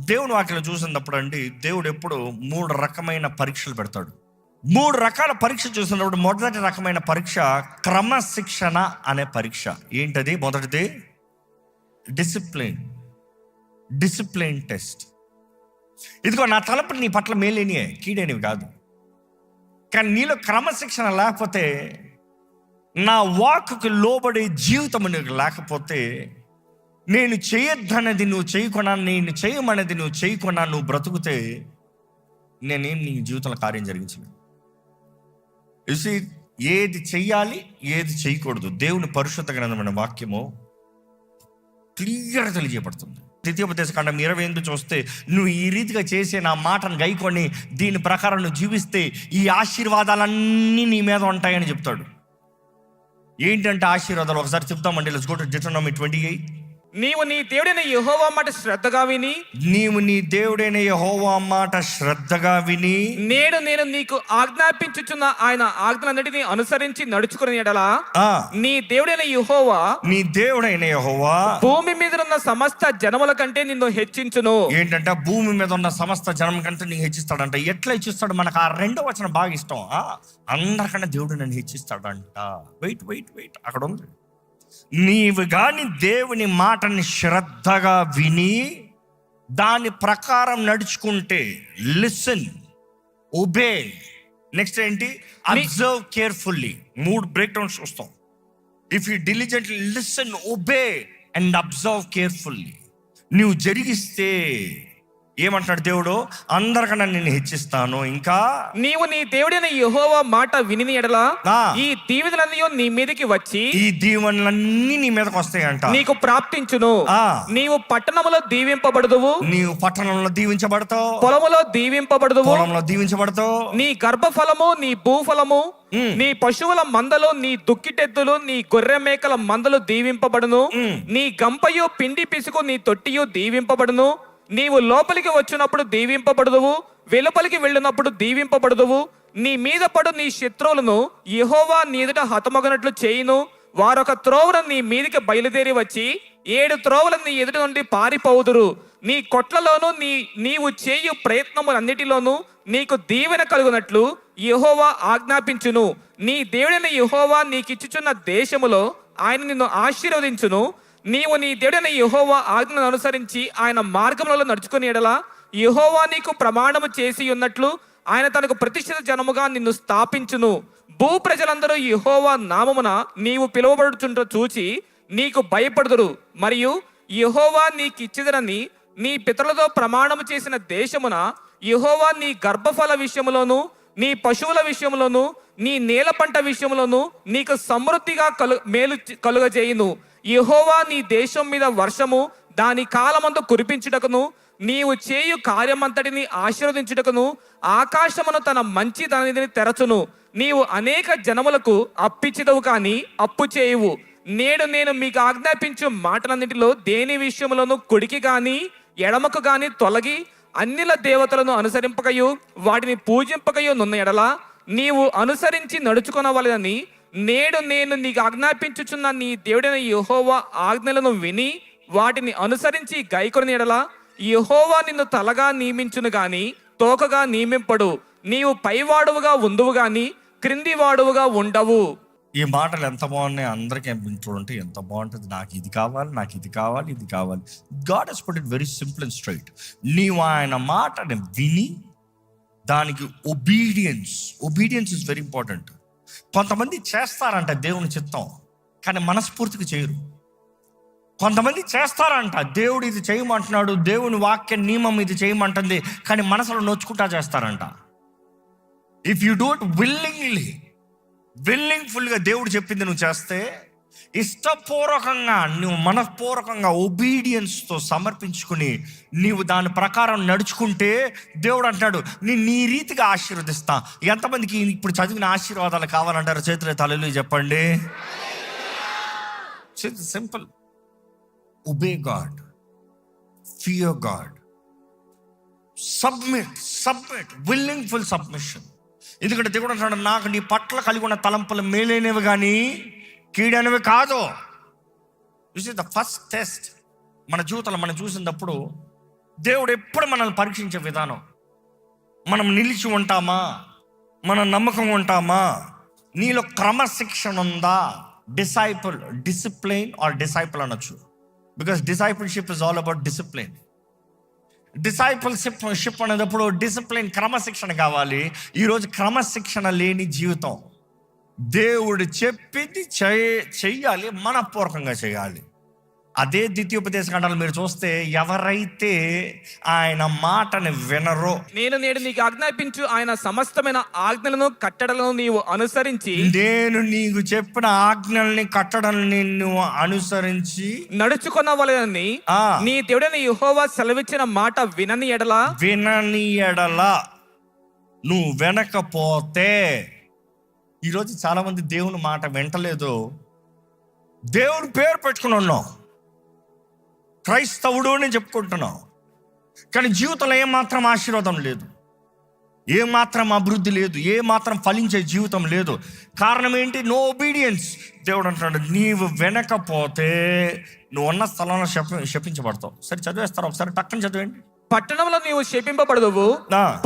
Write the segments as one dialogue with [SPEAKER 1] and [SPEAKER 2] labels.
[SPEAKER 1] దేవుని వాక్యం చూసినప్పుడు అండి, దేవుడు ఎప్పుడు 3 రకమైన పరీక్షలు పెడతాడు. 3 రకాల పరీక్ష చూసినప్పుడు మొదటి రకమైన పరీక్ష క్రమశిక్షణ అనే పరీక్ష. ఏంటది? మొదటిది డిసిప్లిన్ టెస్ట్. ఇదిగో నా తలపులు నీ పట్ల మేలేనియే, కీడేనివి కాదు. కానీ నీలో క్రమశిక్షణ లేకపోతే, నా వాక్కు లోబడే జీవితం నీకు లేకపోతే, నేను చేయొద్దన్నది నువ్వు చేయకుండా, నేను చేయమన్నది నువ్వు చేయకుండా నువ్వు బ్రతుకుతే, నేనేం నీ జీవితంలో కార్యం జరిగించలేదు. చూసి ఏది చెయ్యాలి, ఏది చేయకూడదు దేవుని పరిశుద్ధ గ్రంథమైన వాక్యము క్లియర్గా తెలియజేయబడుతుంది. ద్వితీయోపదేశ కాండం 28 చూస్తే, నువ్వు ఈ రీతిగా చేసే నా మాటను గైకొని దీని ప్రకారం నువ్వు జీవిస్తే ఈ ఆశీర్వాదాలన్నీ నీ మీద ఉంటాయని చెప్తాడు. ఏంటంటే ఆశీర్వాదాలు ఒకసారి చెప్తామండి. Let's go to Deuteronomy 28.
[SPEAKER 2] నీవు నీ దేవుడైన యెహోవా మాట శ్రద్ధగా విని నేడు నేను నీకు ఆజ్ఞాపించుచున్న ఆయన ఆజ్ఞలన్నిటిని అనుసరించి నడుచుకుని ఎడలా, నీ దేవుడైన యెహోవా భూమి మీద ఉన్న సమస్త జనముల కంటే నిన్ను హెచ్చించును.
[SPEAKER 1] ఏంటంటే భూమి మీద ఉన్న సమస్త జనం కంటే నీకు హెచ్చిస్తాడంట. ఎట్లా హెచ్చిస్తాడు? మనకు ఆ 2వ వచనం బాగా ఇష్టం. అందరికన్నా దేవుడు నన్ను హెచ్చిస్తాడంట. వెయిట్ అక్కడ ఉంది. నీవు గాని దేవుని మాటని శ్రద్ధగా విని దాని ప్రకారం నడుచుకుంటే, లిసన్, ఒబే. నెక్స్ట్ ఏంటి? Observe carefully. 3 బ్రేక్ డౌన్స్ చూస్తాం. If you diligently listen, obey and observe carefully. నువ్వు జరిగిస్తే ఏమంటాడు దేవుడు? అందరికన్నా నేను హెచ్చిస్తాను. ఇంకా
[SPEAKER 2] నీవు నీ దేవుడైన యెహోవా మాట విని ఎడలా, ఈ దీవెనలన్నీ నీ మీదకి వచ్చి,
[SPEAKER 1] ఈ దీవెనలన్నీ నీ మీదకి వస్తాయంట,
[SPEAKER 2] నీకు ప్రాప్తించును. నీవు పట్టణములో దీవింపబడదువు,
[SPEAKER 1] నీవు పట్టణంలో దీవించబడతావు,
[SPEAKER 2] పొలములో
[SPEAKER 1] దీవించబడతావు.
[SPEAKER 2] నీ గర్భఫలము, నీ భూఫలము, నీ పశువుల మందలు, నీ దుక్కిటెద్దులు, నీ గొర్రె మేకల మందలు దీవింపబడును. నీ గంపయు పిండి పిసుకు నీ తొట్టియు దీవింపబడును. నీవు లోపలికి వచ్చినప్పుడు దీవింపబడదువు, వెలుపలికి వెళ్ళినప్పుడు దీవింపబడదువు. నీ మీద పడు నీ శత్రువులను యెహోవా నీ ఎదుట హతమగనట్లు చేయును. వారొక త్రోవను నీ మీదికి బయలుదేరి వచ్చి 7 త్రోవలు నీ ఎదుట నుండి పారిపోవుదురు. నీ కొట్లలోను నీవు చేయు ప్రయత్నములన్నిటిలోనూ నీకు దీవెన కలుగునట్లు యెహోవా ఆజ్ఞాపించును. నీ దేవుడైన యెహోవా నీకిచ్చుచున్న దేశములో ఆయన నిన్ను ఆశీర్వదించును. నీవు నీ దేవుడైన యెహోవా ఆజ్ఞను అనుసరించి ఆయన మార్గములలో నడుచుకుని ఎడలా, యెహోవా నీకు ప్రమాణము చేసి ఉన్నట్లు ఆయన తనకు ప్రతిష్ఠిత జనముగా నిన్ను స్థాపించును. భూ ప్రజలందరూ యెహోవా నామమున నీవు పిలువబడుచుంట చూచి నీకు భయపడుదురు. మరియు యెహోవా నీకిచ్చిదనని నీ పితరులతో ప్రమాణము చేసిన దేశమున యెహోవా నీ గర్భఫల విషయములోను, నీ పశువుల విషయములోను, నీ నేల పంట విషయములోను నీకు సమృద్ధిగా మేలు కలుగజేయును. యెహోవా నీ దేశం మీద వర్షము దాని కాలమందు కురిపించుటకును, నీవు చేయు కార్యమంతటిని ఆశీర్వదించుటకును ఆకాశమును తన మంచి దానిని తెరచును. నీవు అనేక జనములకు అప్పిచ్చిదవు కానీ అప్పు చేయువు. నేడు నేను మీకు ఆజ్ఞాపించు మాటలన్నిటిలో దేని విషయంలోనూ కుడికి గాని ఎడమకు గాని తొలగి అన్నిల దేవతలను అనుసరింపకయు వాటిని పూజింపకయు నున్న ఎడలా నీవు అనుసరించి నడుచుకొనవలెనని నేడు నేను నీకు ఆజ్ఞాపించుచున్న నీ దేవుడైన యెహోవా ఆజ్ఞలను విని వాటిని అనుసరించి గైకొని ఎడలా, యెహోవా నిన్ను తలగా నియమించును గాని తోకగా నియమింపడు. నీవు పైవాడువుగా ఉందువు గాని క్రింది వాడువుగా ఉండవు.
[SPEAKER 1] ఈ మాటలు ఎంత బాగున్నాయి, అందరికీ వింటుంటే ఎంత బాగుంటుంది. నాకు ఇది కావాలి, ఇది కావాలి. God has put it very simple and straight. నీవు ఆయన మాటని విని దానికి ఒబీడియన్స్ ఇస్ వెరీ ఇంపార్టెంట్. కొంతమంది చేస్తారంట దేవుని చిత్తం, కానీ మనస్ఫూర్తిగా చేయరు. కొంతమంది చేస్తారంట దేవుడు ఇది చేయమంటున్నాడు, దేవుని వాక్య నియమం ఇది చేయమంటుంది, కానీ మనసులో నొచ్చుకుంటా చేస్తారంట. ఇఫ్ యూ డూ ఇట్ విల్లింగ్ఫుల్గా దేవుడు చెప్పింది నువ్వు చేస్తే, ఇష్టపూర్వకంగా నువ్వు మనఃపూర్వకంగా ఒబీడియన్స్తో సమర్పించుకుని నీవు దాని ప్రకారం నడుచుకుంటే, దేవుడు అంటాడు నీ రీతిగా ఆశీర్వదిస్తా. ఎంతమందికి ఇప్పుడు చదివిన ఆశీర్వాదాలు కావాలంటారు? చేతులు తలలు చెప్పండి. Simple. Obey God, fear God, submit, willingful submission. ఎందుకంటే దేవుడు అంటాడు, నాకు నీ పట్ల కలిగి ఉన్న తలంపులు మేలైనవి కానీ కీడైనవి కాదు. This is the first test మన జీవితంలో. మనం చూసినప్పుడు దేవుడు ఎప్పుడు మనల్ని పరీక్షించే విధానం, మనం నిలిచి ఉంటామా, మన నమ్మకం ఉంటామా, నీలో క్రమశిక్షణ ఉందా. డిసిప్లైన్ ఆర్ డిసైపుల్ అనొచ్చు, because discipleship is all about discipline. Discipleship అనేటప్పుడు డిసిప్లైన్, క్రమశిక్షణ కావాలి. ఈరోజు క్రమశిక్షణ లేని జీవితం. దేవుడు చెప్పింది చెయ్యాలి, మనపూర్వకంగా చేయాలి. అదే ద్వితీయోపదేశ ఖండాలు మీరు చూస్తే, ఎవరైతే ఆయన మాటని వినరో,
[SPEAKER 2] నేను నేడు నీకు ఆజ్ఞాపించు ఆయన సమస్తమైన ఆజ్ఞలను కట్టడలను నీవు అనుసరించి,
[SPEAKER 1] నేను నీకు చెప్పిన ఆజ్ఞల్ని కట్టడల్ని నువ్వు అనుసరించి
[SPEAKER 2] నడుచుకొనవలెనని నీ దేవుడైన యెహోవా సెలవిచ్చిన మాట వినని ఎడల
[SPEAKER 1] నువ్వు వినకపోతే, ఈరోజు చాలా మంది దేవుని మాట వింటలేదు. దేవుని పేరు పెట్టుకుని ఉన్నాం, క్రైస్తవుడు అని చెప్పుకుంటున్నాం, కానీ జీవితంలో ఏమాత్రం ఆశీర్వాదం లేదు, ఏమాత్రం అభివృద్ధి లేదు, ఏమాత్రం ఫలించే జీవితం లేదు. కారణం ఏంటి? No obedience. దేవుడు అంటున్నాడు, నీవు వినకపోతే నువ్వు ఉన్న స్థలంలో శపించబడతావు. సరే చదివేస్తారు ఒకసారి, టక్కని చదివేండి.
[SPEAKER 2] పట్టణంలో నీవు శపింపబడదువు,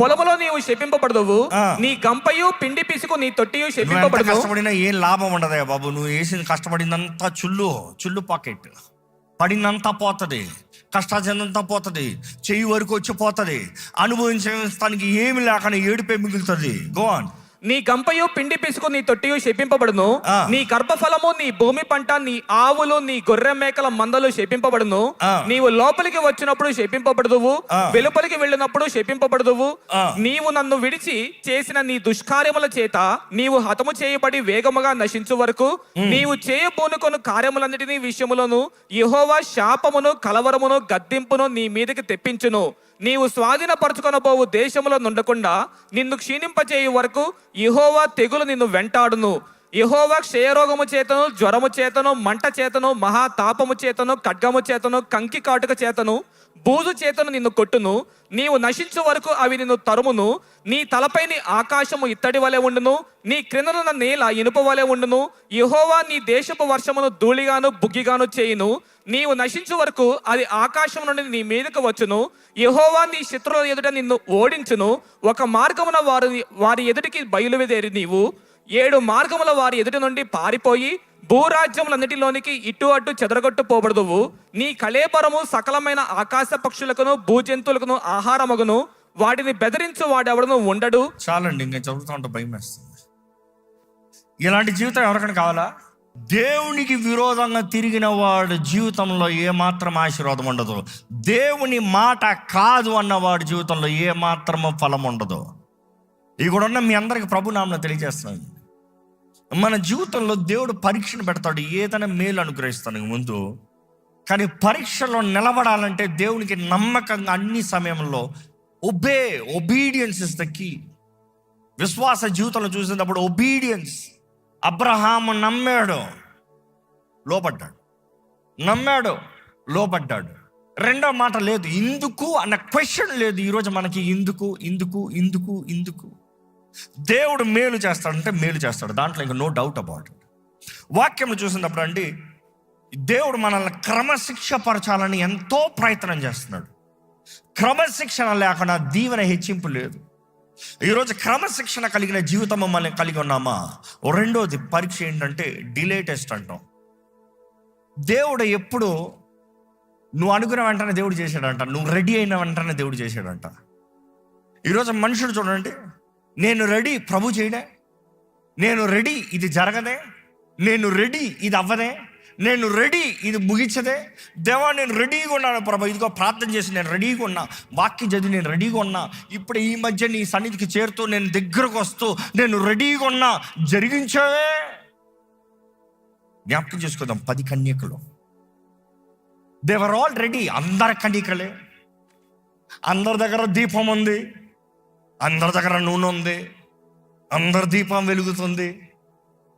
[SPEAKER 2] పొలములో నీవు శపింపబడదువు, నీ గంపయు పిండి పిసుకు నీ తొట్టియు శపింపబడదు.
[SPEAKER 1] కష్టపడినా ఏం లాభం ఉండదా బాబు? నువ్వు వేసిన కష్టపడిందంతా చుల్లు పాకెట్, పడిందంతా పోతుంది, కష్టార్జితంతా పోతుంది, చెయ్యి వరకు వచ్చి పోతుంది, అనుభవించడానికి ఏమి లేకుండా ఏడుపే మిగులుతుంది. Go on.
[SPEAKER 2] నీ గంపయు పిండి పిసుకు నీ తొట్టియు శపింపబడును, నీ గర్భఫలము నీ భూమి పంట నీ ఆవులు నీ గొర్రె మేకల మందలు శపింపబడును. నీవు లోపలికి వచ్చినప్పుడు శపింపబడదువు, వెలుపలికి వెళ్ళినప్పుడు శపింపబడదువు. నీవు నన్ను విడిచి చేసిన నీ దుష్కార్యముల చేత నీవు హతము చేయబడి వేగముగా నశించు వరకు నీవు చేయబోనుకొను కార్యములన్నిటినీ విషయములను యెహోవా శాపమును కలవరమును గద్దింపును నీ మీదకి తెప్పించును. నీవు స్వాధీనపరచుకొనబోవు దేశములో నుండకుండా నిన్ను క్షీణింపచేయు వరకు యెహోవా తెగులు నిన్ను వెంటాడును. యెహోవా క్షయరోగము చేతను, జ్వరము చేతను, మంట చేతను, మహాతాపము చేతను, ఖడ్గము చేతను, కంకి కాటుక చేతను, బూజు చేతను నిన్ను కొట్టును. నీవు నశించు వరకు అవి నిన్ను తరుమును. నీ తలపై నీ ఆకాశము ఇత్తడి వలె ఉండును, నీ క్రిందనున్న నేల ఇనుప వలె ఉండును. యెహోవా నీ దేశపు వర్షమును ధూళిగాను బుగ్గిగాను చేయును. నీవు నశించు వరకు అది ఆకాశం నుండి నీ మీదకు వచ్చును. యెహోవా నీ శత్రువుల ఎదుట నిన్ను ఓడించును. ఒక మార్గమున వారి ఎదుటికి బయలుదేరి నీవు 7 మార్గముల వారి ఎదుటి నుండి పారిపోయి భూరాజ్యములన్నిటిలోనికి ఇటు అటు చెదరగొట్టు పోబడదువు. నీ కళేబరము సకలమైన ఆకాశ పక్షులకును భూజంతువులకును ఆహారమగును. వాటిని బెదిరించు వాడెవడను ఉండడు.
[SPEAKER 1] చాలండి, ఇంకా చదువుతూ ఉంటే భయం వేస్తుంది. ఇలాంటి జీవితం ఎవరికైనా కావాలా? దేవునికి విరోధంగా తిరిగిన వాడు జీవితంలో ఏమాత్రం ఆశీర్వాదం ఉండదు. దేవుని మాట కాదు అన్నవాడి జీవితంలో ఏమాత్రము ఫలం ఉండదు. ఇక్కడ ఉన్న మీ అందరికి ప్రభు నామమున తెలియజేస్తున్నాను, మన జీవితంలో దేవుడు పరీక్షను పెడతాడు, ఏదైనా మేలు అనుగ్రహిస్తాను ముందు. కానీ పరీక్షలో నిలబడాలంటే దేవునికి నమ్మకంగా అన్ని సమయంలో ఒబీడియన్స్ ఇస్ ద కీ. విశ్వాస జీవితంలో చూసినప్పుడు ఒబీడియన్స్. అబ్రహాము నమ్మాడు, లోపడ్డాడు, నమ్మాడు, లోపడ్డాడు. రెండో మాట లేదు, ఇందుకు అన్న క్వశ్చన్ లేదు. ఈరోజు మనకి ఇందుకు దేవుడు మేలు చేస్తాడంటే మేలు చేస్తాడు, దాంట్లో ఇంకా నో డౌట్ అబౌట్ ఇట్. వాక్యం చూసినప్పుడు అండి, దేవుడు మనల్ని క్రమశిక్ష పరచాలని ఎంతో ప్రయత్నం చేస్తున్నాడు. క్రమశిక్షణ లేకుండా దీవెన హెచ్చింపు లేదు. ఈరోజు క్రమశిక్షణ కలిగిన జీవితం మనం కలిగి ఉన్నామా? రెండోది పరీక్ష ఏంటంటే డిలే టెస్ట్ అంటాం. దేవుడు ఎప్పుడు నువ్వు అనుకున్న వెంటనే దేవుడు చేశాడంట, నువ్వు రెడీ అయిన వెంటనే దేవుడు చేశాడంట. ఈరోజు మనుషుడు చూడండి, నేను రెడీ ప్రభు చేయడే, నేను రెడీ ఇది జరగదే, నేను రెడీ ఇది అవ్వదే, నేను రెడీ ఇది ముగించదే. దేవా నేను రెడీగా ఉన్నాను ప్రభు, ఇదిగో ప్రార్థన చేసి నేను రెడీగా ఉన్నా, వాక్యం చదివి నేను రెడీగా ఉన్నా, ఇప్పుడు ఈ మధ్య నీ సన్నిధికి చేరుతూ నేను దగ్గరకు వస్తూ నేను రెడీగా ఉన్నా, జరిగించావే. జ్ఞాపకం చేసుకుందాం, 10 కన్యకలు, దేవర్ ఆల్ రెడీ. అందరి కన్యకలే, అందరి దగ్గర దీపం ఉంది, అందరి దగ్గర నూనె ఉంది, అందరి దీపం వెలుగుతుంది,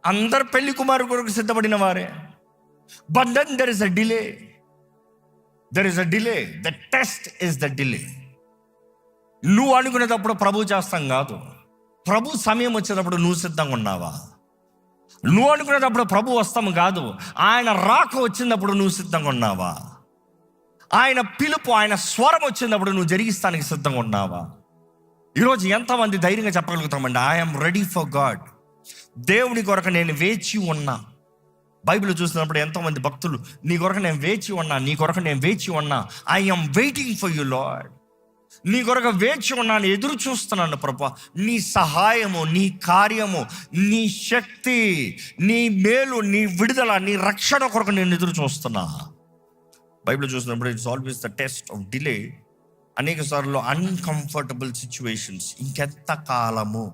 [SPEAKER 1] అందరు పెళ్లి కుమారు కొరకు సిద్ధపడిన వారే. But then there is a delay. There is a delay. The test is the delay. నువ్వు అనుకునేటప్పుడు ప్రభు చేస్తాం కాదు, ప్రభు సమయం వచ్చేటప్పుడు నువ్వు సిద్ధంగా ఉన్నావా? నువ్వు అనుకునేటప్పుడు ప్రభు వస్తాం కాదు, ఆయన రాక వచ్చినప్పుడు నువ్వు సిద్ధంగా ఉన్నావా? ఆయన పిలుపు, ఆయన స్వరం వచ్చినప్పుడు నువ్వు జరిగిస్తానికి సిద్ధంగా ఉన్నావా? ఈరోజు ఎంతమంది ధైర్యంగా చెప్పగలుగుతామండి, ఐఎమ్ రెడీ ఫర్ గాడ్. దేవుని కొరకు నేను వేచి ఉన్నా. బైబిల్ చూసినప్పుడు ఎంతోమంది భక్తులు, నీ కొరకు నేను వేచి ఉన్నా, నీ కొరకు నేను వేచి ఉన్నా, I'm waiting for you lord. నీ కొరకు వేచి ఉన్నాను, ఎదురు చూస్తున్నాను ప్రభా. నీ సహాయము, నీ కార్యము, నీ శక్తి, నీ మేలు, నీ విడుదల, నీ రక్షణ కొరకు నేను ఎదురు చూస్తున్నా. బైబిల్ చూసినప్పుడు it's always the test of delay. అనేక సార్లు అన్కంఫర్టబుల్ సిచ్యువేషన్స్. ఇంకెంత కాలము,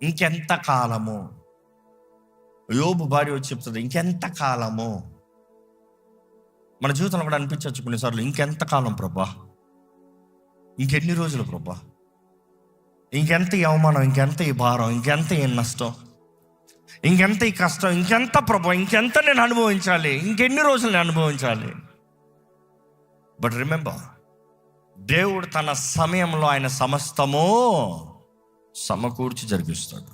[SPEAKER 1] ఇంకెంత కాలము? యోబు భార్య వచ్చి చెప్తుంది, ఇంకెంత కాలము? మన జీవితంలో కూడా అనిపించవచ్చు కొన్నిసార్లు, ఇంకెంత కాలం ప్రభా, ఇంకెన్ని రోజులు ప్రభా, ఇంకెంత ఈ అవమానం, ఇంకెంత ఈ భారం, ఇంకెంత ఈ నష్టం, ఇంకెంత ఈ కష్టం, ఇంకెంత ప్రభా, ఇంకెంత నేను అనుభవించాలి, ఇంకెన్ని రోజులు నేను అనుభవించాలి? బట్ రిమెంబర్, దేవుడు తన సమయంలో ఆయన సమస్తము సమకూర్చి జరిగిస్తాడు.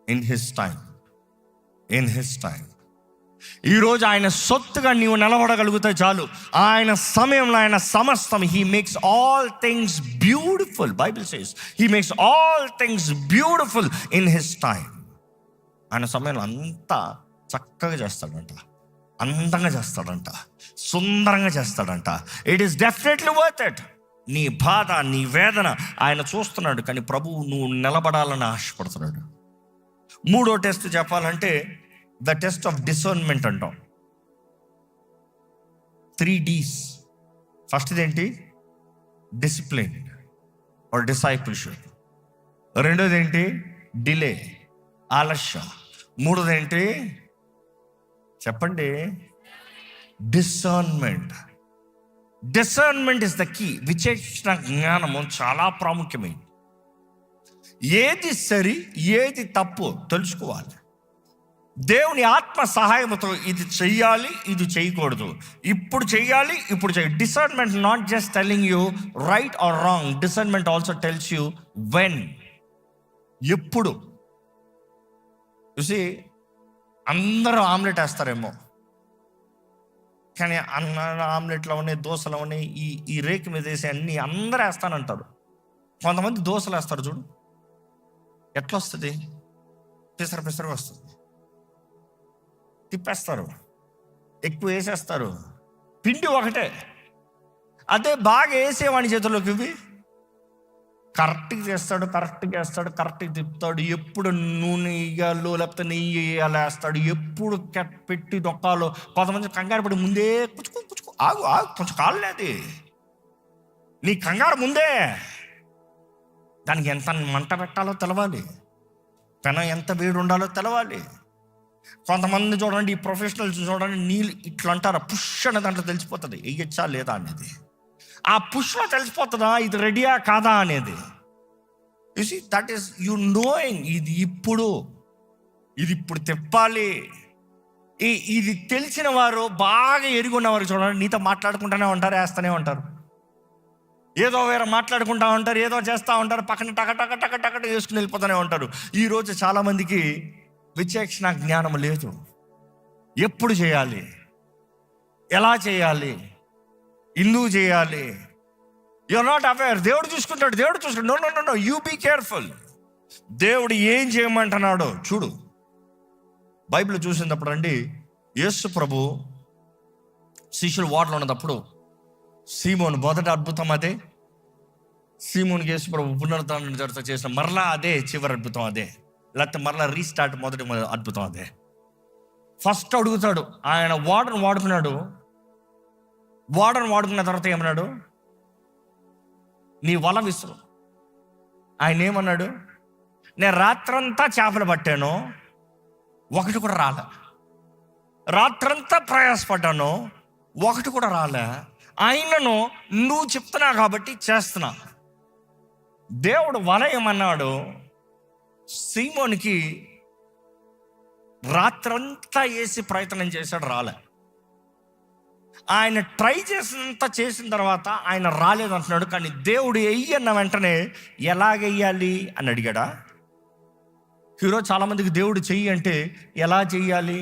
[SPEAKER 1] In his time, in his time. ఈరోజు ఆయన సొత్తుగా నీవు నిలబడగలిగితే చాలు. ఆయన సమయంలో ఆయన సమస్తం, he makes all things beautiful. Bible says he makes all things beautiful in his time. ఆయన సమయంలో అంతా చక్కగా చేస్తాడంట, అందంగా చేస్తాడంట, సుందరంగా చేస్తాడంట. It is definitely worth it. నీ బాధ, నీ వేదన ఆయన చూస్తున్నాడు, కానీ ప్రభువు నువ్వు నిలబడాలని ఆశపడుతున్నాడు. మూడో టెస్ట్ చెప్పాలంటే ద టెస్ట్ ఆఫ్ డిసర్న్మెంట్ అంటాం. 3 Ds. ఫస్ట్ది ఏంటి? Discipline or discipleship. రెండోది ఏంటి? డిలే, ఆలస్యం. మూడోది ఏంటి చెప్పండి? Discernment. Discernment is the key. విచక్షణ జ్ఞానము చాలా ప్రాముఖ్యమైనది. ఏది సరి, ఏది తప్పు తెలుసుకోవాలి. దేవుని ఆత్మ సహాయంతో ఇది చెయ్యాలి, ఇది చేయకూడదు, ఇప్పుడు చెయ్యాలి, ఇప్పుడు చేయాలి. Discernment not just telling you right are wrong. Discernment also tells you when, ఎప్పుడు. చూసి అందరూ ఆమ్లెట్ వేస్తారేమో, కానీ ఆమ్లెట్లు అవన్నీ, దోశలు అవన్నీ, ఈ రేకు మీద వేసి అన్నీ అందరూ వేస్తానంటారు. కొంతమంది దోశలు వేస్తారు చూడు, ఎట్లా వస్తుంది? పిసరగా వస్తుంది. తిప్పేస్తారు, ఎక్కువ వేసేస్తారు. పిండి ఒకటే, అదే బాగా వేసేవాడి చేతుల్లోకి ఇవి కరెక్ట్గా చేస్తాడు, కరెక్ట్గా తిప్పుతాడు. ఎప్పుడు నూనె వేయాలో లేకపోతే నెయ్యి వేయాలో వేస్తాడు. ఎప్పుడు పెట్టి దొక్కాలో. కొంతమంది కంగారు పడి ముందే పుచ్చుకో ఆగు కొంచెం కాలేదు. నీ కంగారు ముందే. దానికి ఎంత మంట పెట్టాలో తెలవాలి, పెనం ఎంత వేడి ఉండాలో తెలవాలి. కొంతమంది చూడండి, ఈ ప్రొఫెషనల్స్ చూడండి, నీళ్ళు ఇట్లా అంటారు, పుష్ అనే దాంట్లో తెలిసిపోతుంది వేయచ్చా లేదా అనేది. ఆ పుష్లో తెలిసిపోతుందా ఇది రెడీయా కాదా అనేది. You see, that is you knowing. ఇది ఇప్పుడు తిప్పాలి. ఇది తెలిసిన వారు, బాగా ఎరుగున్నవారు చూడండి, నీతో మాట్లాడుకుంటూనే ఉంటారు, వేస్తూనే ఉంటారు. ఏదో వేరే మాట్లాడుకుంటూ ఉంటారు, ఏదో చేస్తూ ఉంటారు, పక్కన టక చేసుకుని వెళ్ళిపోతూనే ఉంటారు. ఈరోజు చాలామందికి విచక్షణ జ్ఞానం లేదు. ఎప్పుడు చేయాలి, ఎలా చేయాలి, ఎందుకు చేయాలి, యూఆర్ నాట్ అవేర్. దేవుడు చూసుకుంటాడు. No, you be careful. దేవుడు ఏం చేయమంటున్నాడో చూడు. బైబిల్ చూసినప్పుడు అండి, యేసు ప్రభు శిష్యులు వాటలో ఉన్నప్పుడు సీమోను మొదటి అద్భుతం అదే. సీమోనుకి యేసు ప్రభు పునరుద్ధరణ జరుగుతూ చేసిన మరలా అదే చివరి అద్భుతం అదే, లేకపోతే మరలా రీస్టార్ట్ మొదటి అద్భుతం అదే. ఫస్ట్ అడుగుతాడు, ఆయన వాటర్ని వాడుకున్న తర్వాత ఏమన్నాడు? నీ వల విసురు. ఆయన ఏమన్నాడు? నేను రాత్రంతా చేపలు పట్టాను, ఒకటి కూడా రాలే. రాత్రంతా ప్రయాసపడ్డాను, ఒకటి కూడా రాలే. ఆయనను నువ్వు చెప్తున్నా కాబట్టి చేస్తున్నా. దేవుడు వల ఏమన్నాడు? సీమోనికి రాత్రంతా వేసి ప్రయత్నం చేశాడు, రాలే. ఆయన ట్రై చేసిన తర్వాత ఆయన రాలేదంటున్నాడు. కానీ దేవుడు వెయ్యన్న వెంటనే ఎలాగెయ్యాలి అని అడిగాడా? ఈరోజు చాలామందికి దేవుడు చెయ్యి అంటే ఎలా చెయ్యాలి?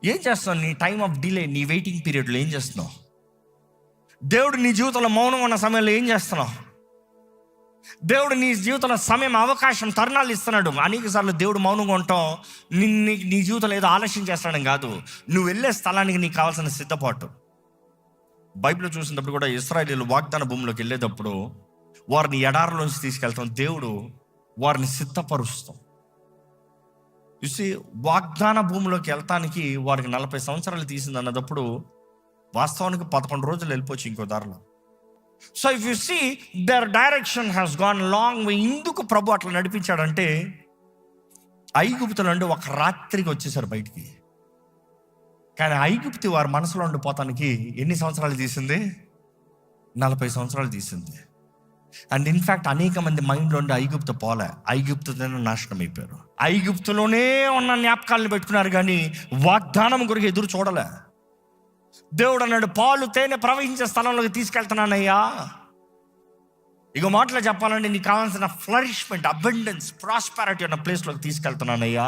[SPEAKER 1] ఏం చేస్తున్నావు? నీ టైం ఆఫ్ డిలే, నీ వెయిటింగ్ పీరియడ్లో ఏం చేస్తున్నావు? దేవుడు నీ జీవితంలో మౌనం ఉన్న సమయంలో ఏం చేస్తున్నావు? దేవుడు నీ జీవితంలో సమయం, అవకాశం, తరుణాలు ఇస్తున్నాడు. అనేక సార్లు దేవుడు మౌనంగా ఉంటాం నీ జీవితంలో ఏదో ఆలస్యం చేస్తాడని కాదు, నువ్వు వెళ్ళే స్థలానికి నీకు కావాల్సిన సిద్ధపాటు. బైబిల్లో చూసినప్పుడు కూడా ఇశ్రాయేలీయులు వాగ్దాన భూమిలోకి వెళ్ళేటప్పుడు వారిని ఎడారిలోంచి తీసుకెళ్తాం, దేవుడు వారిని సిద్ధపరుస్తాం. చూసి వాగ్దాన భూమిలోకి వెళ్తానికి వారికి 40 సంవత్సరాలు తీసింది అన్నదప్పుడు వాస్తవానికి 11 రోజులు వెళ్ళిపోవచ్చు ఇంకో దారిలో. So if you see their direction has gone long way. ఎందుకు ప్రభు అట్లా నడిపించాడంటే ఐగుప్తుల నుండి ఒక రాత్రికి వచ్చేసారు బయటికి. కానీ ఐగుప్తి వారి మనసులో ఉండిపోతానికి ఎన్ని సంవత్సరాలు తీసింది? 40 సంవత్సరాలు తీసింది. అండ్ ఇన్ఫ్యాక్ట్ అనేక మంది మైండ్లో ఉండి ఐగుప్తు పోలే, ఐగుప్తులోనే నాశనం అయిపోయారు. ఐగుప్తులోనే ఉన్న జ్ఞాపకాలను పెట్టుకున్నారు కానీ వాగ్దానం కొరకు ఎదురు చూడలే. దేవుడు అన్నాడు, పాలు తేనె ప్రవహించే స్థలంలోకి తీసుకెళ్తున్నానయ్యా. ఇక మాటలో చెప్పాలంటే నీకు కావాల్సిన ఫ్లరిష్మెంట్, అబండెన్స్, ప్రాస్పారిటీ ఉన్న ప్లేస్లోకి తీసుకెళ్తున్నానయ్యా.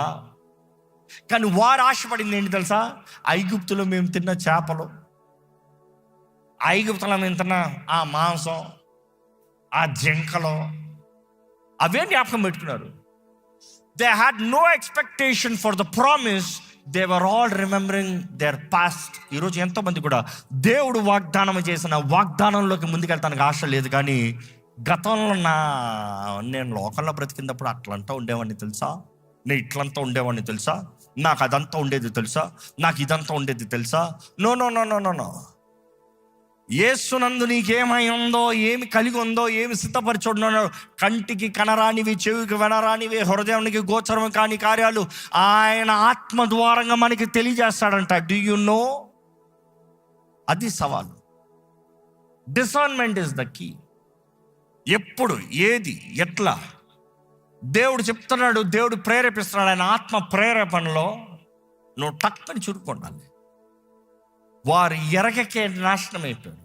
[SPEAKER 1] కానీ వారు ఆశపడింది ఏంటి తెలుసా? ఐగుప్తులో మేము తిన్న చేపలు, ఐగుప్తులో మేము తిన్న ఆ మాంసం, ఆ జింకలు, అవే జ్ఞాపకం పెట్టుకున్నారు. They had no expectation for the promise. They were all remembering their past. ఈరోజు ఎంతోమంది కూడా దేవుడు వాగ్దానం చేసిన వాగ్దానంలోకి ముందుకెళ్తానికి ఆశ లేదు, కానీ గతంలో నేను లోకంలో బ్రతికినప్పుడు అట్లంతా ఉండేవాడిని తెలుసా, నేను ఇట్లంతా ఉండేవాడిని తెలుసా, నాకు అదంతా ఉండేది తెలుసా, నాకు ఇదంతా ఉండేది తెలుసా. No no no no no no. యేసునందు నీకేమై ఉందో, ఏమి కలిగి ఉందో, ఏమి సిద్ధపరచున్నాడో, కంటికి కనరానివి, చెవికి వినరానివి, హృదయానికి గోచరం కాని కార్యాలు ఆయన ఆత్మ ద్వారంగా మనకి తెలియజేస్తాడంట. Do you know? అది సవాలు. Discernment is the key. ఎప్పుడు, ఏది, ఎట్లా దేవుడు చెప్తున్నాడు, దేవుడు ప్రేరేపిస్తున్నాడు. ఆయన ఆత్మ ప్రేరేపణలో నువ్వు టక్కని చురుక్కొండాలి. వారు ఎరగకే నాశనం అయిపోయారు,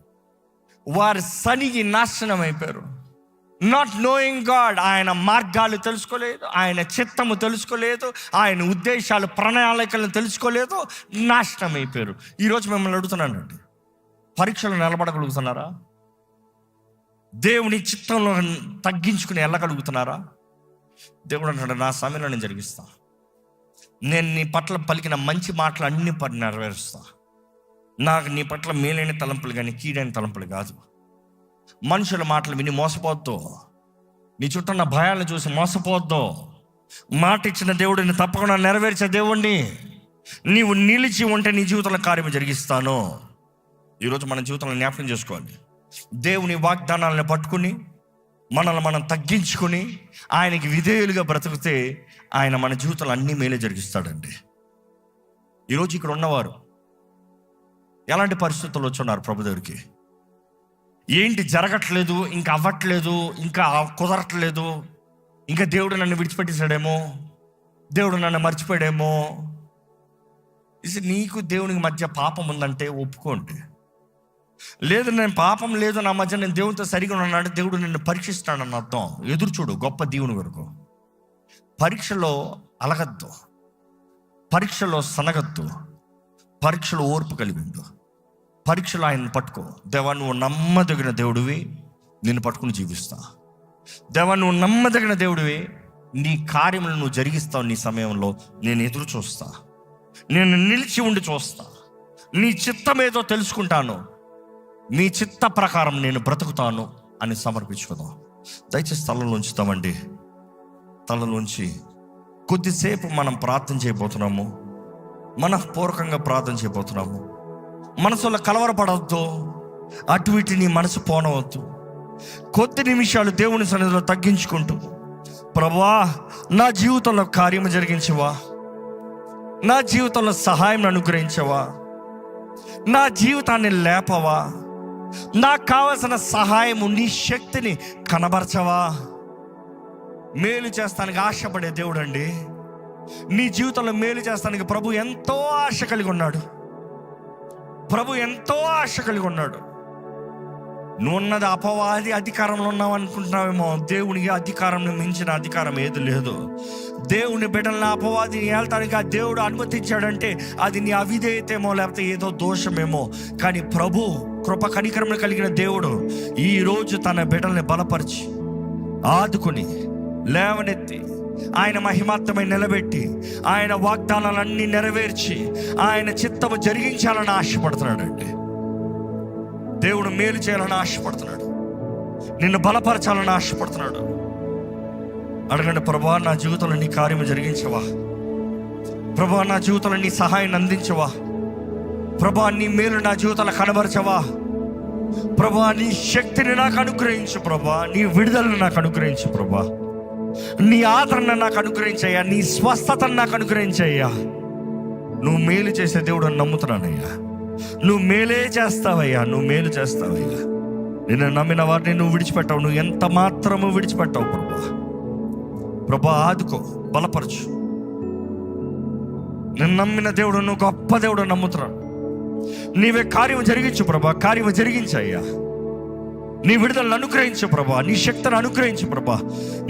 [SPEAKER 1] వారి సనిగి నాశనం అయిపోయారు. Not knowing God. ఆయన మార్గాలు తెలుసుకోలేదు, ఆయన చిత్తము తెలుసుకోలేదు, ఆయన ఉద్దేశాలు, ప్రణాళికలను తెలుసుకోలేదు, నాశనం అయిపోయారు. ఈరోజు మిమ్మల్ని అడుగుతున్నానండి, పరీక్షలు నిలబడగలుగుతున్నారా? దేవుని చిత్తంలో తగ్గించుకుని వెళ్ళగలుగుతున్నారా? దేవుడు అంటాడు, నా సమయంలో నేను జరిగిస్తా. నేను నీ పట్ల పలికిన మంచి మాటలు అన్ని నెరవేరుస్తా. నాకు నీ పట్ల మేలైన తలంపులు కానీ కీడైన తలంపులు కాదు. మనుషుల మాటలు విని మోసపోద్దు, నీ చుట్టూ ఉన్న భయాలను చూసి మోసపోద్దు. మాట ఇచ్చిన దేవుడిని తప్పకుండా నెరవేర్చే దేవుణ్ణి నీవు నిలిచి ఉంటే నీ జీవితంలో కార్యం జరిగిస్తాను. ఈరోజు మన జీవితంలో జ్ఞాపకం చేసుకోవాలి. దేవుని వాగ్దానాలను పట్టుకుని మనల్ని మనం తగ్గించుకొని ఆయనకి విధేయులుగా బ్రతికితే ఆయన మన జీవితంలో అన్ని మేలే జరిగిస్తాడండి. ఈరోజు ఇక్కడ ఉన్నవారు ఎలాంటి పరిస్థితుల్లో వచ్చున్నారు ప్రభు దగ్గరికి? ఏంటి జరగట్లేదు, ఇంకా అవ్వట్లేదు, ఇంకా కుదరట్లేదు, ఇంకా దేవుడు నన్ను విడిచిపెట్టేశాడేమో, దేవుడు నన్ను మర్చిపోయాడేమో. ఇది నీకు దేవునికి మధ్య పాపం ఉందంటే ఒప్పుకోండి. లేదు, నేను పాపం లేదు, నా మధ్య నేను దేవునితో సరిగా ఉన్నాడు, దేవుడు నిన్ను పరీక్షిస్తాడన్న అర్థం. ఎదురు చూడు గొప్ప దేవుని వరకు. పరీక్షలో అలగద్దు, పరీక్షలో సనగద్దు, పరీక్షలో ఓర్పు కలిగి ఉండు. పరీక్షలో ఆయన్ని పట్టుకో. దేవా, నువ్వు నమ్మదగిన దేవుడివి, నిన్ను పట్టుకుని జీవిస్తా. దేవా, నువ్వు నమ్మదగిన దేవుడివి, నీ కార్యములు నువ్వు జరిగిస్తావు. నీ సమయంలో నేను ఎదురు చూస్తా, నేను నిలిచి ఉండి చూస్తా, నీ చిత్తం ఏదో తెలుసుకుంటాను, నీ చిత్త ప్రకారం నేను బ్రతుకుతాను అని సమర్పించుకుందాం. దయచేసి తలలో ఉంచుతామండి. తలలోంచి కొద్దిసేపు మనం ప్రార్థన చేయబోతున్నాము, మనఃపూర్వకంగా ప్రార్థన చేయబోతున్నాము. మనసులో కలవరపడవద్దు, అటు ఇటు నీ మనసు పోనవద్దు. కొద్ది నిమిషాలు దేవుని సన్నిధిలో తగ్గించుకుంటూ, ప్రభువా, నా జీవితంలో కార్యము జరిగించవా, నా జీవితంలో సహాయం అనుగ్రహించవా, నా జీవితాన్ని లేపవా, నాకు కావలసిన సహాయము నీ శక్తిని కనబరచవా. మేలు చేస్తానికి ఆశపడే దేవుడు అండి. నీ జీవితంలో మేలు చేస్తానికి ప్రభు ఎంతో ఆశ కలిగి ఉన్నాడు. ప్రభు ఎంతో ఆశ కలిగి ఉన్నాడు. నువ్వు ఉన్నది అపవాది అధికారంలో ఉన్నావు అనుకుంటున్నావేమో. దేవునికి అధికారం మించిన అధికారం ఏది లేదు. దేవుని బిడ్డలను అపవాదిని ఏళ్తానికి ఆ దేవుడు అనుమతించాడంటే అది నీ అవిధేయతేమో, లేకపోతే ఏదో దోషమేమో. కానీ ప్రభు కృప కనికరం కలిగిన దేవుడు ఈరోజు తన బిడ్డల్ని బలపరిచి ఆదుకుని లేవనెత్తి ఆయన మహిమాత్మై నిలబెట్టి ఆయన వాగ్దానాలన్నీ నెరవేర్చి ఆయన చిత్తము జరిగించాలని ఆశపడుతున్నాడండి. దేవుడు మేలు చేయాలని ఆశపడుతున్నాడు. నిన్ను బలపరచాలని ఆశపడుతున్నాడు. అడగండి, ప్రభువా నా జీవితంలో నీ కార్యము జరిగించవా? ప్రభువా నా జీవితంలో నీ సహాయాన్ని అందించవా? ప్రభువా నీ మేలు నా జీవితంలో కనబరచవా? ప్రభువా నీ శక్తిని నాకు అనుగ్రహించు ప్రభువా. నీ విడుదలను నాకు అనుగ్రహించు ప్రభువా. నీ ఆదరణ నాకు అనుగ్రహించయ్యా. నీ స్వస్థతను నాకు అనుగ్రహించయ్యా. నువ్వు మేలు చేసే దేవుడు అని నమ్ముతున్నానయ్యా. నువ్వు మేలే చేస్తావయ్యా. నువ్వు మేలు చేస్తావయ్యా. నిన్ను నమ్మిన వారిని నువ్వు విడిచిపెట్టావు. నువ్వు ఎంత మాత్రము విడిచిపెట్టావు ప్రభా. ప్రభా ఆదుకో, బలపరచు. నిన్ను నమ్మిన దేవుడు నువ్వు గొప్ప దేవుడు నమ్ముతున్నాను. నీవే కార్యం జరిగించు ప్రభా. కార్యం జరిగించయ్యా. నీ విడుదలను అనుగ్రహించు ప్రభా. నీ శక్తిని అనుగ్రహించు ప్రభా.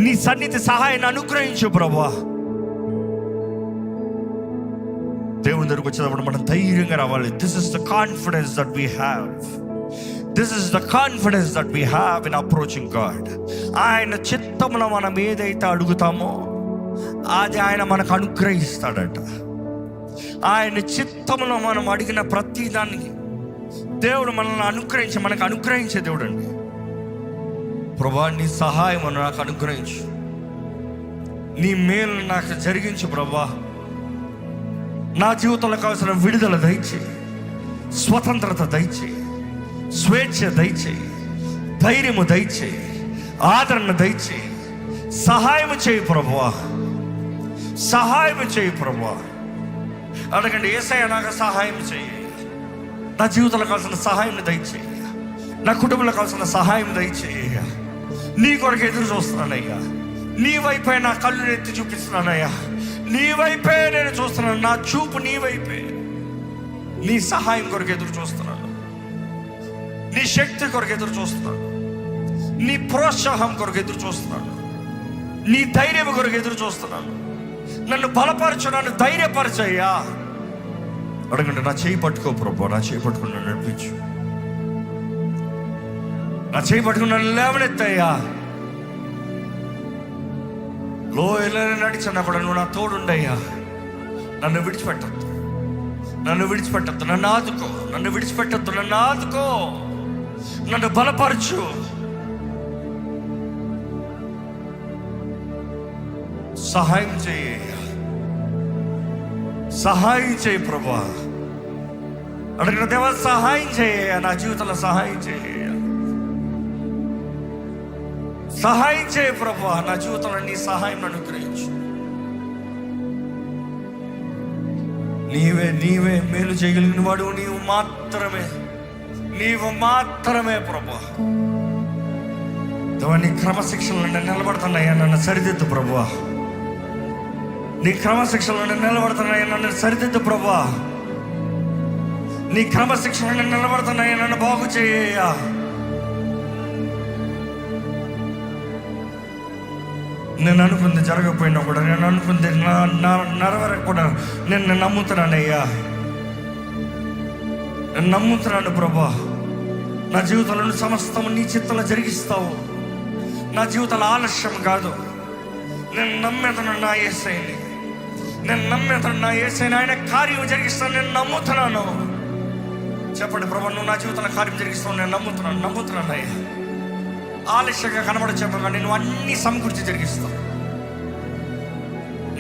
[SPEAKER 1] నీ సన్నిధి సహాయాన్ని అనుగ్రహించు ప్రభా. దేవుని దగ్గరకు వచ్చినప్పుడు మనం ధైర్యంగా రావాలి. This is the confidence that we have. This is the confidence that we have in approaching God. ఆయన చిత్తంలో మనం ఏదైతే అడుగుతామో అది ఆయన మనకు అనుగ్రహిస్తాడట. ఆయన చిత్తంలో మనం అడిగిన ప్రతి దానికి దేవుడు మనల్ని మనకు అనుగ్రహించే దేవుడు అండి. ప్రభా నీ సహాయం నాకు అనుగ్రహించు. నీ మేలు నాకు జరిగించు ప్రభా. నా జీవితంలో కావాల్సిన విడుదల దయచేయి, స్వతంత్రత దయచేయి, స్వేచ్ఛ దయచేయి, ధైర్యము దయచేయి, ఆదరణ దయచేయి. సహాయం చేయి ప్రభువా. సహాయం చేయి ప్రభువా. అడగండి, యేసయ్య నాకు సహాయం చేయి. నా జీవితంలో కావాల్సిన సహాయం దయచేయి. నా కుటుంబంలో కావాల్సిన సహాయం దయచేయ. నీ కొరకు ఎదురు చూస్తున్నానయ్యా. నీ వైపే నా కళ్ళు ఎత్తి చూపిస్తున్నానయ్యా. నీ వైపే నేను చూస్తున్నాను. నా చూపు నీ వైపే. నీ సహాయం కొరకు ఎదురు చూస్తున్నాను. నీ శక్తి కొరకు ఎదురు చూస్తున్నాను. నీ ప్రోత్సాహం కొరకు ఎదురు చూస్తున్నాను. నీ ధైర్యం కొరకు ఎదురు చూస్తున్నాను. నన్ను బలపరచు, నన్ను ధైర్యపరచయ్యా. అడగండి, నా చేయి పట్టుకో ప్రభు. నా చేయి పట్టుకుని నన్ను నడిపించు. నా చేయి పట్టుకుని నన్ను లేవనెత్తయ్యా. లోయలో నడిచినప్పుడు నువ్వు నా తోడుండయ్యా. నన్ను విడిచిపెట్టద్దు, నన్ను విడిచిపెట్టద్దు. నన్ను ఆదుకో, నన్ను విడిచిపెట్టద్దు. నన్ను ఆదుకో, నన్ను బలపరచు. సహాయం చేయ, సహాయం చేయి ప్రభా. అడిగిన దేవా సహాయం చేయ. నా జీవితంలో సహాయం చేయ. సహాయం చేయ ప్రభా. నా జీవితంలో నీ సహాయం అనుగ్రహించు. నీవే మేలు చేయగలిగిన వాడు నీవు మాత్రమే ప్రభా. నీ క్రమశిక్షణలో నేను నిలబడుతున్నాయా, నన్ను సరిదిద్దు ప్రభా. నీ క్రమశిక్షణలో నేను నిలబడుతున్నాయా, నన్ను సరిదిద్దు ప్రభా. నీ క్రమశిక్షణలో నేను నిలబడుతున్నాయా, నన్ను బాగు చేయ. నేను అనుకుంది జరగకపోయినా కూడా, నేను అనుకుంది నెరవేరకుండా నేను నమ్ముతున్నానయ్యా. నేను నమ్ముతున్నాను ప్రభా. నా జీవితంలో సమస్తము నీ చిత్తంలో జరిగిస్తావు. నా జీవితంలో ఆలస్యం కాదు. నేను నమ్మేతను నా యేసయ్యని. నేను నమ్మేతను నా యేసయ్యని. ఆయన కార్యం జరిగిస్తాను, నేను నమ్ముతున్నాను. చెప్పండి ప్రభా, నువ్వు నా జీవితంలో కార్యం జరిగిస్తావు. నేను నమ్ముతున్నాను అయ్యా. ఆలస్యంగా కనబడచ్చేమో కానీ నువ్వు అన్ని సమకూర్చి జరిగిస్తావు.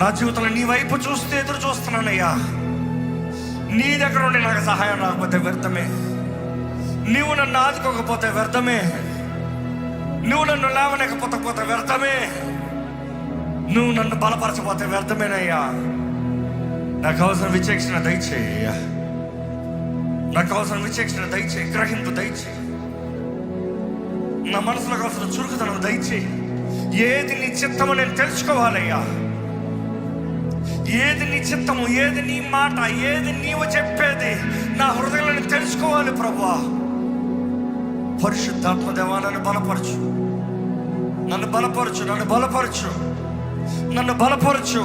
[SPEAKER 1] నా జీవితంలో నీ వైపు చూస్తే ఎదురు చూస్తున్నానయ్యా. నీ దగ్గర ఉండి నాకు సహాయం రాకపోతే వ్యర్థమే. నువ్వు నన్ను ఆదుకోకపోతే వ్యర్థమే. నువ్వు నన్ను లేవలేకపోతే వ్యర్థమే. నువ్వు నన్ను బలపరచకపోతే వ్యర్థమేనయ్యా. నాకు అవసరం విచక్షణ దయచేయ. నాకు అవసరం విచక్షణ దయచేయి, గ్రహింపు దయచేయి. నా మనసులో కావాల్సిన చురుకుదనం దయచేయి. ఏది నీ చిత్తమో నేను తెలుసుకోవాలయ్యా. ఏది నీ చిత్తము, ఏది నీ మాట, ఏది నీవు చెప్పేది నా హృదయంలో తెలుసుకోవాలి ప్రభువా. పరిశుద్ధాత్మ దేవా, నన్ను బలపరచు, నన్ను బలపరచు, నన్ను బలపరచు, నన్ను బలపరచు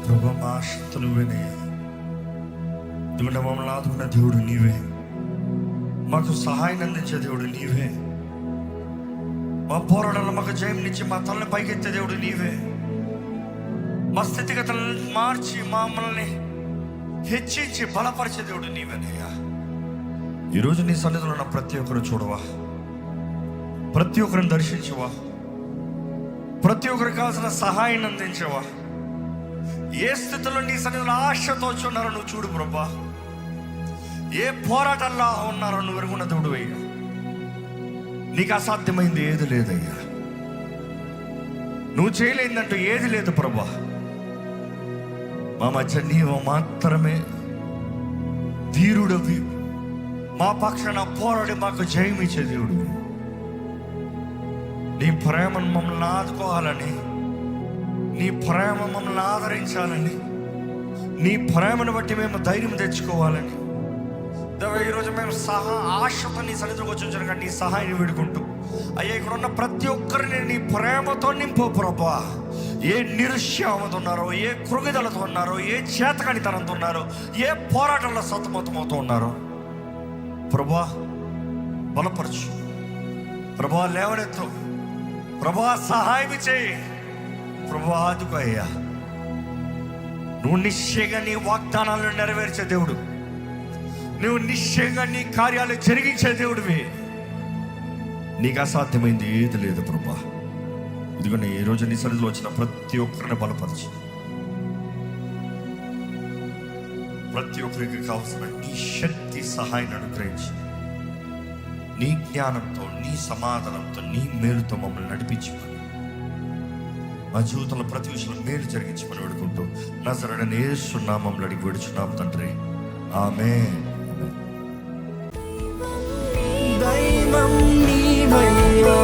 [SPEAKER 1] ప్రభా. మా ఆశతో నువ్వేనయ్యా. మమ్మల్ని ఆదుకున్న దేవుడు నీవే, మాకు సహాయం అందించే దేవుడు నీవే, మా పోరాటంలో మాకు జయంనిచ్చి మా తలని పైకెత్తే దేవుడు నీవే, మా స్థితిగతులను మార్చి మమ్మల్ని హెచ్చించి బలపరిచే దేవుడు నీవేనయ్యా. ఈరోజు నీ సన్నిధిలో ఉన్న ప్రతి ఒక్కరు చూడవా, ప్రతి ఒక్కరిని దర్శించవా, ప్రతి ఒక్కరికి కావాల్సిన సహాయాన్ని అందించవా. ఏ స్థితిలో నీ సన్నిధిలో ఆశతో ఉన్నారో నువ్వు చూడు ప్రభా. ఏ పోరాటంలో ఉన్నారో నువ్వు ఎరుగున్న దేవుడు అయ్యా. నీకు అసాధ్యమైంది ఏది లేదయ్యా. నువ్వు చేయలేదంటూ ఏది లేదు ప్రభా. మా మధ్య నీవు మాత్రమే ధీరుడవి, మా పక్షాన పోరాడి మాకు జయమిచ్చే దేవుడు. నీ ప్రేమను మమ్మల్ని ఆదుకోవాలని, నీ ప్రేమ మమ్మల్ని ఆదరించాలని, నీ ప్రేమను బట్టి మేము ధైర్యం తెచ్చుకోవాలని ఈరోజు మేము ఆశతో నీ సన్నిధిలోకి వచ్చి కానీ నీ సహాయాన్ని వేడుకుంటూ అయ్యా, ఇక్కడ ఉన్న ప్రతి ఒక్కరిని నీ ప్రేమతో నింపు ప్రభా. ఏ నిరుష్యామతో ఉన్నారో, ఏ కృగిదలతో ఉన్నారో, ఏ చేతకానితనంతో ఉన్నారో, ఏ పోరాటంలో సతమతమవుతూ ఉన్నారో ప్రభా బలపరచు ప్రభా. లేవనెత్తు ప్రభా, సహాయం చేయి ప్రభా, ఆదుకో అయ్యా. నువ్వు నిశ్చయంగా నీ వాగ్దానాలను నెరవేర్చే దేవుడు, నువ్వు నిశ్చయంగా నీ కార్యాలు జరిగించే దేవుడివి. నీకు అసాధ్యమైంది ఏది లేదు ప్రభా. ఇదిగోనే ఈ రోజు నీ సన్నిధిలో వచ్చిన ప్రతి ఒక్కరిని బలపరచు, ప్రతి ఒక్కరికి కావాల్సిన నీ శక్తి సహాయాన్ని అనుగ్రహించి, నీ జ్ఞానంతో, నీ సమాధానంతో, నీ మేలుతో మమ్మల్ని నడిపించుకొని మా జీవితంలో ప్రతి విషయంలో మేలు జరిగించమని వేడుకుంటూ నజరేయుడైన యేసు నామములో అడిగి వేడుచున్నాం తండ్రి, ఆమేన్.
[SPEAKER 3] దైవం నీవయ్యా.